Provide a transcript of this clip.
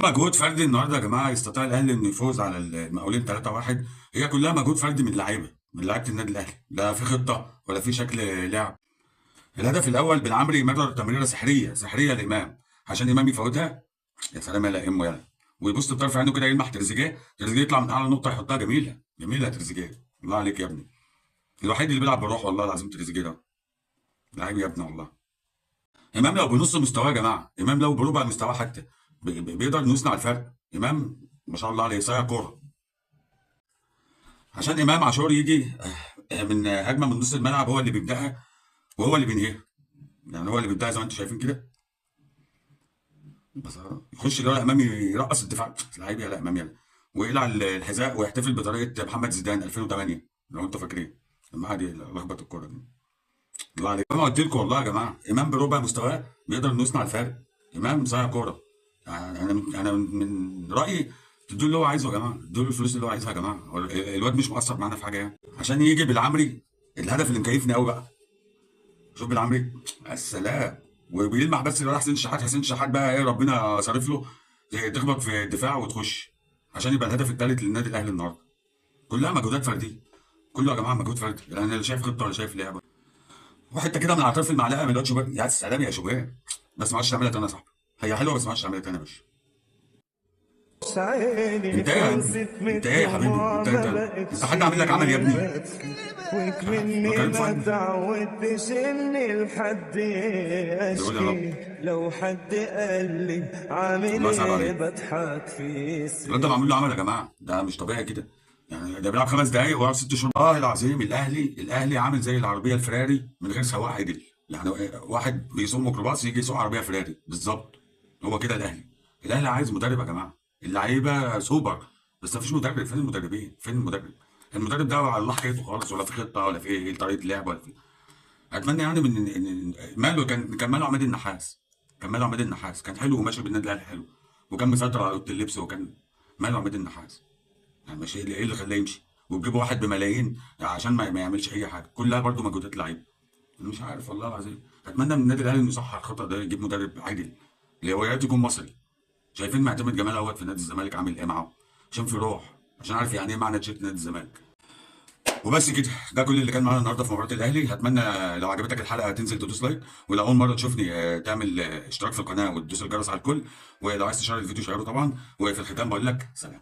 مجهود فردي النهارده يا جماعه يستطيع الاهلي انه يفوز على المقاولين 3-1. هي كلها مجهود فردي من اللعيبه، من لعيبه النادي الاهلي، لا في خطه ولا في شكل لعب. الهدف الاول بن عمرو مرر تمريره سحريه سحريه لامام، عشان امام يفوتها. يا سلام يا امه يلا، ويبص بطرف عينه كده يلمح تريزيجيه، تريزيجيه يطلع من اعلى نقطه يحطها جميله جميله يا تريزيجيه. الله عليك يا ابني، الوحيد اللي بيلعب بالروح والله العظيم تريزيجيه ده، لعيب يا ابني والله. امام لو بنص مستواه يا جماعه، امام لو بربع مستواه حتى بيقدر انه يصنع الفرق. امام ما شاء الله عليه صايع كوره. عشان امام عاشور يجي من هجمه من نص الملعب هو اللي بيبداها وهو اللي بينهيها، يعني هو اللي بيبداها زي ما انتم شايفين كده. بس يخش اللي هو امام يرقص الدفاع، لعيب يا لا امام يلا، ويقلع الحذاء ويحتفل بطريقه محمد زيدان 2008 لو انتم فاكرين، لما قعد لخبط الكوره دي. الله عليك، انا قلت لكم والله يا جماعه امام بربع مستواه بيقدر انه يصنع الفارق. امام صايع كوره. يعني انا من رايي تدوا اللي هو عايزه يا جماعه، تدوا له الفلوس اللي هو عايزها يا جماعه. هو الواد مش مقصر معانا في حاجه يعني، عشان يجي بالعمري. الهدف اللي مكيفني قوي بقى، شوف بالعمري، السلام. وبيلمح بس لراح حسين الشحات، حسين الشحات بقى ايه ربنا صارف له، تخبط في الدفاع وتخش، عشان يبقى الهدف الثالث للنادي الاهلي النهارده. كلها مجهودات فرديه، كله يا جماعه مجهود فردي، يعني اللي شايف خطه ولا شايف لعبه. وحته كده من على طرف المعلقه من الواد شوبير، يا سلام يا شوبير. بس ما عادش تعملها تاني يا صاحبي، هي حلوه بس ما عادش تعملها تاني يا باشا. عيني انت ايه يا ابني؟ خلصت من انت ايه يا حبيبي؟ الدموع انت ما انت بقتش حد عامل لك عمل يا ابني؟ ببكي وكمني كريم ما فؤاد تعودتش اني لحد بيقول يا رب. اشكي. لو حد قال لي عامل الله يسهل ايه عليك. بضحك في الواد ده معمول له سري. عمل يا جماعه، ده مش طبيعي كده. يعني ده بيلعب 5 دقايق ويقعد 6 شهور. اه العظيم، الاهلي عامل زي العربيه الفراري من غير سواق عدل. يعني واحد بيسوق ميكروباص يجي يسوق عربيه فراري بالظبط. هو كده الاهلي عايز مدرب يا جماعه. اللعيبه سوبر، بس مفيش مدرب. فين المدربين؟ فين المدرب؟ المدرب ده على الله حكايته خالص، ولا في خطه ولا في ايه طريقه لعب ولا في. اتمنى يعني من ماله كان ماله عماد النحاس. كان ماله عماد النحاس كان حلو وماشي بالنادي الاهلي حلو، وكان مسيطر على اوضه اللبس، وكان ماله عماد النحاس. يعني مش ايه اللي خلاه يمشي وتجيب واحد بملايين عشان ما يعملش اي حاجه، كلها برضو مجهودات لعيبه. انا مش عارف والله العظيم. اتمنى من النادي الاهلي انه يصحح الخطا ده، يجيب مدرب عادل اللي هو يا ريت يكون مصري. شايفين معتمد جمال اهوت في نادي الزمالك عامل ايه معاه، عشان في روح، عشان عارف يعني ايه معنى تيشيرت نادي الزمالك. وبس كده، ده كل اللي كان معانا النهارده في مباراه الاهلي. هتمنى لو عجبتك الحلقه تنزل تدوس لايك، ولو اول مره تشوفني تعمل اشتراك في القناه وتدوس الجرس على الكل، ولو عايز تشير الفيديو شيره طبعا. وفي الختام بقول لك سلام.